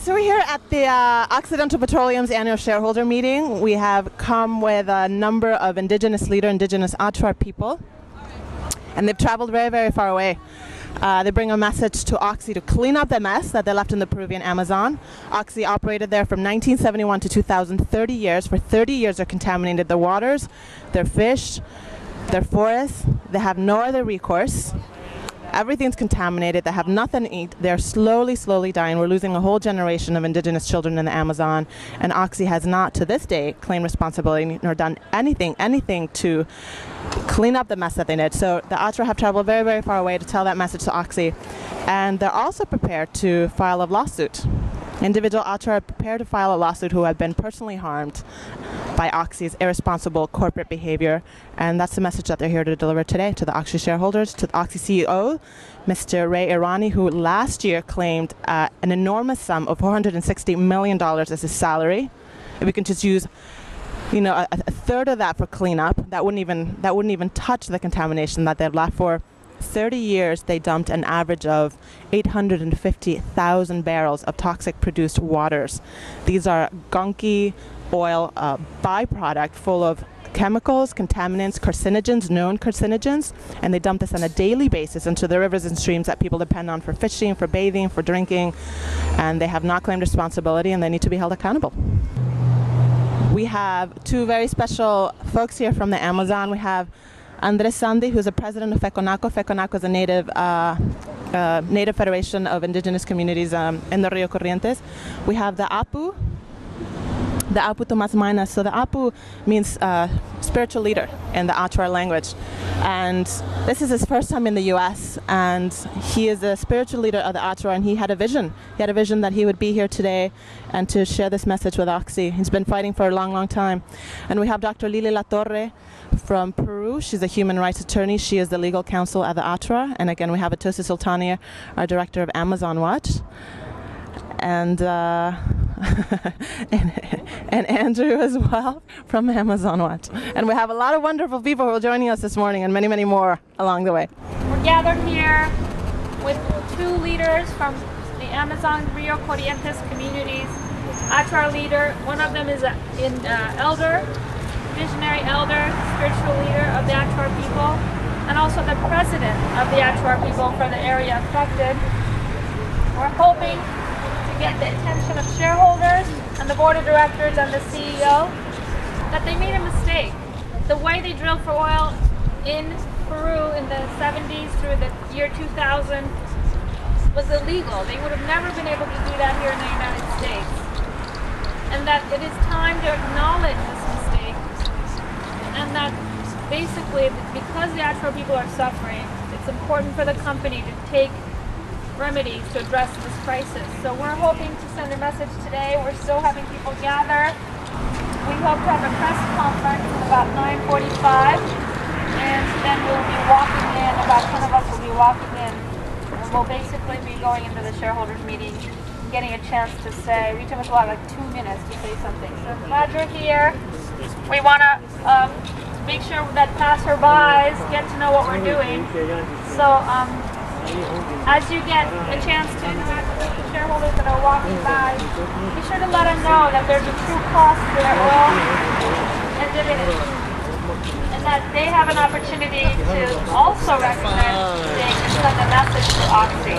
So we're here at the Occidental Petroleum's annual shareholder meeting. We have come with a number of indigenous Achuar people, and they've traveled very, very far away. They bring a message to Oxy to clean up the mess that they left in the Peruvian Amazon. Oxy operated there from 1971 to 2000, 30 years. For 30 years, they're contaminated their waters, their fish, their forests. They have no other recourse. Everything's contaminated. They have nothing to eat. They're slowly dying. We're losing a whole generation of indigenous children in the Amazon, and Oxy has not, to this day, claimed responsibility nor done anything to clean up the mess that they did. So the Achuar have traveled very, very far away to tell that message to Oxy, and they're also prepared to file a lawsuit. Individual Achuar are prepared to file a lawsuit who have been personally harmed by Oxy's irresponsible corporate behavior, and that's the message that they're here to deliver today to the Oxy shareholders, to the Oxy CEO, Mr. Ray Irani, who last year claimed an enormous sum of $460 million as his salary. If we can just use, a third of that for cleanup, that wouldn't even touch the contamination that they've left. For 30 years, they dumped an average of 850,000 barrels of toxic produced waters. These are gunky oil byproduct full of chemicals, contaminants, carcinogens, known carcinogens, and they dump this on a daily basis into the rivers and streams that people depend on for fishing, for bathing, for drinking, and they have not claimed responsibility, and they need to be held accountable. We have two very special folks here from the Amazon. We have Andres Sandy, who's the president of FECONACO. FECONACO is a native federation of indigenous communities in the Rio Corrientes. We have the Apu Tomas Maina. So the Apu means spiritual leader in the Achuar language. And this is his first time in the U.S., and he is a spiritual leader of the Achuar, and he had a vision. He had a vision that he would be here today and to share this message with Oxy. He's been fighting for a long time. And we have Dr. Lili Latorre from Peru. She's a human rights attorney. She is the legal counsel at the Achuar. And again, we have Atosi Sultania, our director of Amazon Watch. And and Andrew as well from Amazon Watch. And we have a lot of wonderful people who are joining us this morning, and many more along the way. We're gathered here with two leaders from the Amazon Rio Corrientes communities. Achuar leader, one of them is an elder, visionary elder, spiritual leader of the Achuar people, and also the president of the Achuar people for the area affected. We're hoping get the attention of shareholders and the board of directors and the CEO that they made a mistake. The way they drilled for oil in Peru in the 70s through the year 2000 was illegal. They would have never been able to do that here in the United States. And that it is time to acknowledge this mistake, and that basically because the Achuar people are suffering, it's important for the company to take remedies to address this crisis. So we're hoping to send a message today. We're still having people gather. We hope to have a press conference at about 9:45, and then we'll be walking in, about 10 of us will be walking in, and we'll basically be going into the shareholders meeting, getting a chance to say, each of us will have like 2 minutes to say something. So I'm glad you're here. We want to make sure that passerbys get to know what we're doing. So as you get a chance to interact with the shareholders that are walking by, be sure to let them know that there's a true cost to their oil and dividends, and that they have an opportunity to also recognize the mistake and send a message to Oxy.